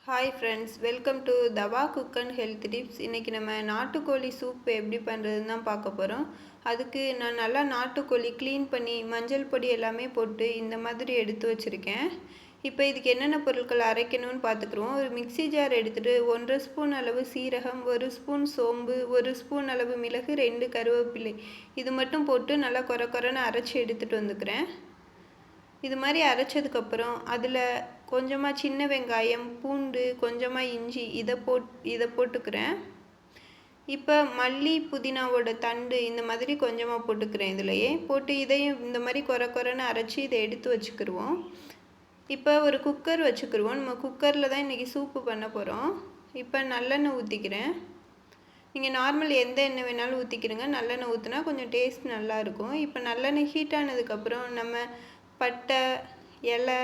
Hi friends, welcome to தவா cook and health tips. இன்றைக்கி நம்ம நாட்டுக்கோழி சூப் எப்படி பண்ணுறதுன்னு தான் பார்க்க போகிறோம். அதுக்கு நான் நல்லா நாட்டுக்கோழி க்ளீன் பண்ணி மஞ்சள் பொடி எல்லாமே போட்டு இந்த மாதிரி எடுத்து வச்சுருக்கேன். இப்போ இதுக்கு என்னென்ன பொருட்கள் அரைக்கணும்னு பார்த்துக்குருவோம். ஒரு மிக்சி ஜார் எடுத்துகிட்டு 1.5 ஸ்பூன் அளவு சீரகம், 1 ஸ்பூன் சோம்பு, 1 ஸ்பூன் அளவு மிளகு, 2 கருவேப்பிலை இது மட்டும் போட்டு நல்லா கொரன்னு அரைச்சி எடுத்துகிட்டு வந்துக்கிறேன். இது மாதிரி அரைச்சதுக்கப்புறம் அதில் கொஞ்சமாக சின்ன வெங்காயம், பூண்டு, கொஞ்சமாக இஞ்சி இதை போட்டுக்கிறேன். இப்போ மல்லி, புதினாவோட தண்டு இந்த மாதிரி கொஞ்சமாக போட்டுக்கிறேன். இதுலையே போட்டு இதையும் இந்த மாதிரி கொரன்னு அரைச்சி இதை எடுத்து வச்சுக்கிடுவோம். இப்போ ஒரு குக்கர் வச்சுக்கிடுவோம். நம்ம குக்கரில் தான் இன்றைக்கி சூப்பு பண்ண போகிறோம். இப்போ நல்லெண்ணெய் ஊற்றிக்கிறேன். நீங்கள் நார்மல் எந்த எண்ணெய் வேணாலும் ஊற்றிக்கிறங்க. நல்லெண்ணெய் ஊற்றினா கொஞ்சம் டேஸ்ட் நல்லாயிருக்கும். இப்போ நல்லெண்ணெய் ஹீட் ஆனதுக்கப்புறம் நம்ம பட்டை, இலை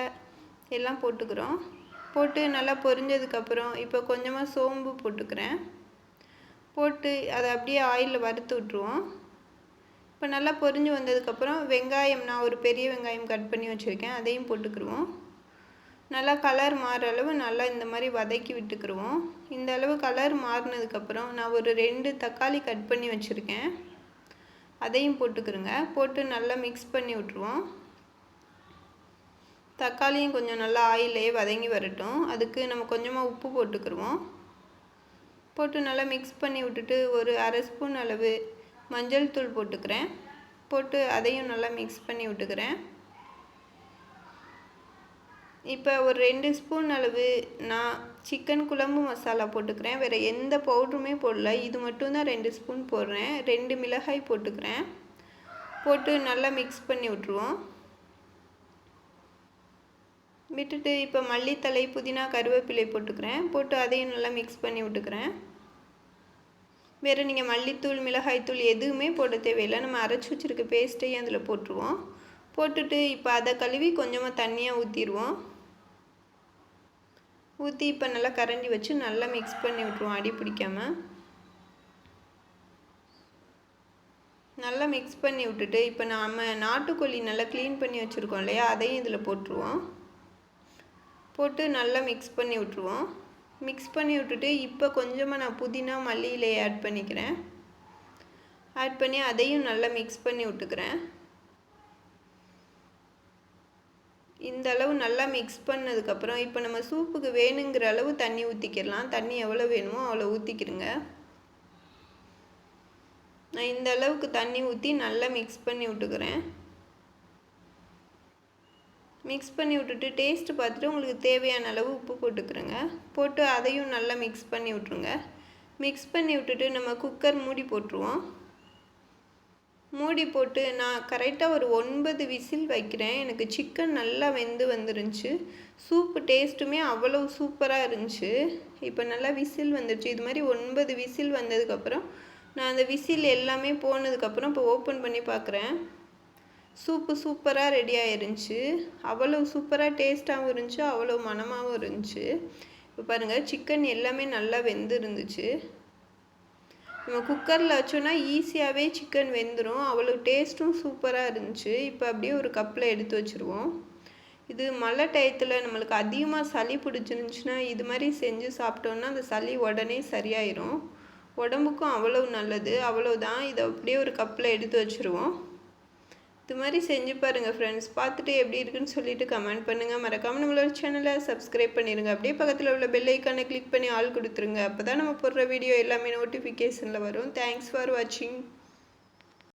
எல்லாம் போட்டுக்கிறோம். போட்டு நல்லா பொரிஞ்சதுக்கப்புறம் இப்போ கொஞ்சமாக சோம்பு போட்டுக்கிறேன். போட்டு அதை அப்படியே ஆயிலில் வறுத்து விட்ருவோம். இப்போ நல்லா பொரிஞ்சு வந்ததுக்கப்புறம் வெங்காயம், நான் ஒரு பெரிய வெங்காயம் கட் பண்ணி வச்சுருக்கேன், அதையும் போட்டுக்கிடுவோம். நல்லா கலர் மாறுற அளவு நல்லா இந்த மாதிரி வதக்கி விட்டுக்கிடுவோம். இந்த அளவு கலர் மாறினதுக்கப்புறம் நான் ஒரு 2 தக்காளி கட் பண்ணி வச்சுருக்கேன், அதையும் போட்டுக்கிறோங்க. போட்டு நல்லா மிக்ஸ் பண்ணி விட்ருவோம். தக்காளியும் கொஞ்சம் நல்லா ஆயிலே வதங்கி வரட்டும். அதுக்கு நம்ம கொஞ்சமாக உப்பு போட்டுக்கிடுவோம். போட்டு நல்லா மிக்ஸ் பண்ணி விட்டுட்டு ஒரு 1/2 ஸ்பூன் அளவு மஞ்சள் தூள் போட்டுக்கிறேன். போட்டு அதையும் நல்லா மிக்ஸ் பண்ணி விட்டுக்கிறேன். இப்போ ஒரு 2 ஸ்பூன் அளவு நான் சிக்கன் குழம்பு மசாலா போட்டுக்கிறேன். வேறு எந்த பவுடருமே போடல, இது மட்டும்தான் 2 ஸ்பூன் போடுறேன். 2 மிளகாய் போட்டுக்கிறேன். போட்டு நல்லா மிக்ஸ் பண்ணி விட்ருவோம். விட்டுட்டு இப்போ மல்லித்தழை, புதினா, கருவேப்பிலை போட்டுக்கிறேன். போட்டு அதையும் நல்லா மிக்ஸ் பண்ணி விட்டுக்கிறேன். வேறு நீங்கள் மல்லித்தூள், மிளகாய்த்தூள் எதுவுமே போட தேவையில்லை. நம்ம அரைச்சி வச்சுருக்க பேஸ்ட்டையும் அதில் போட்டுருவோம். போட்டுட்டு இப்போ அதை கழுவி கொஞ்சமாக தண்ணியாக ஊற்றிடுவோம். ஊற்றி இப்போ நல்லா கரண்டி வச்சு நல்லா மிக்ஸ் பண்ணி விட்ருவோம், அடி பிடிக்காமல். நல்லா மிக்ஸ் பண்ணி விட்டுட்டு இப்போ நாம் நாட்டுக்கோழி நல்லா க்ளீன் பண்ணி வச்சுருக்கோம் இல்லையா, அதையும் இதில் போட்டுருவோம். போட்டு நல்லா மிக்ஸ் பண்ணி விட்ருவோம். மிக்ஸ் பண்ணி விட்டுட்டு இப்போ கொஞ்சமாக நான் புதினா, மல்லியிலே ஆட் பண்ணிக்கிறேன். ஆட் பண்ணி அதையும் நல்லா மிக்ஸ் பண்ணி விட்டுக்கிறேன். இந்த அளவு நல்லா மிக்ஸ் பண்ணதுக்கப்புறம் இப்போ நம்ம சூப்புக்கு வேணுங்கிற அளவு தண்ணி ஊற்றிக்கிடலாம். தண்ணி எவ்வளோ வேணுமோ அவ்வளோ ஊற்றிக்கிடுங்க. நான் இந்த அளவுக்கு தண்ணி ஊற்றி நல்லா மிக்ஸ் பண்ணி விட்டுக்கிறேன். மிக்ஸ் பண்ணி விட்டுட்டு டேஸ்ட்டு பார்த்துட்டு உங்களுக்கு தேவையான அளவு உப்பு போட்டுக்கிறேங்க. போட்டு அதையும் நல்லா மிக்ஸ் பண்ணி விட்ருங்க. மிக்ஸ் பண்ணி விட்டுட்டு நம்ம குக்கர் மூடி போட்டுருவோம். மூடி போட்டு நான் கரெக்டாக ஒரு 9 விசில் வைக்கிறேன். எனக்கு சிக்கன் நல்லா வெந்து வந்துருந்துச்சு. சூப்பு டேஸ்ட்டுமே அவ்வளோ சூப்பராக இருந்துச்சு. இப்போ நல்லா விசில் வந்துடுச்சு. இது மாதிரி 9 விசில் வந்ததுக்கப்புறம் நான் அந்த விசில் எல்லாமே போனதுக்கப்புறம் இப்போ ஓப்பன் பண்ணி பார்க்குறேன். சூப்பு சூப்பராக ரெடி ஆயிருந்துச்சு. அவ்வளோ சூப்பராக டேஸ்ட்டாகவும் இருந்துச்சு, அவ்வளோ மணமாகவும் இருந்துச்சு. இப்போ பாருங்கள், சிக்கன் எல்லாமே நல்லா வெந்து இருந்துச்சு. நம்ம குக்கரில் வச்சோன்னா ஈஸியாகவே சிக்கன் வெந்துடும். அவ்வளோ டேஸ்ட்டும் சூப்பராக இருந்துச்சு. இப்போ அப்படியே ஒரு கப்பில் எடுத்து வச்சுருவோம். இது மழை டயத்தில் நம்மளுக்கு அதிகமாக சளி பிடிச்சிருந்துச்சுன்னா இது மாதிரி செஞ்சு சாப்பிட்டோன்னா அந்த சளி உடனே சரியாயிடும். உடம்புக்கும் அவ்வளோ நல்லது. அவ்வளோதான். இதை அப்படியே ஒரு கப்பில் எடுத்து வச்சுருவோம். இது மாதிரி செஞ்சு பாருங்கள் ஃப்ரெண்ட்ஸ். பார்த்துட்டு எப்படி இருக்குன்னு சொல்லிட்டு கமெண்ட் பண்ணுங்கள். மறக்காமல் நம்மளோட சேனலை சப்ஸ்கிரைப் பண்ணிடுங்க. அப்படியே பக்கத்தில் உள்ள பெல் ஐக்கானை கிளிக் பண்ணி ஆல் கொடுத்துருங்க. அப்போ தான் நம்ம போடுற வீடியோ எல்லாமே நோட்டிஃபிகேஷனில் வரும். தேங்க்ஸ் ஃபார் வாட்சிங்.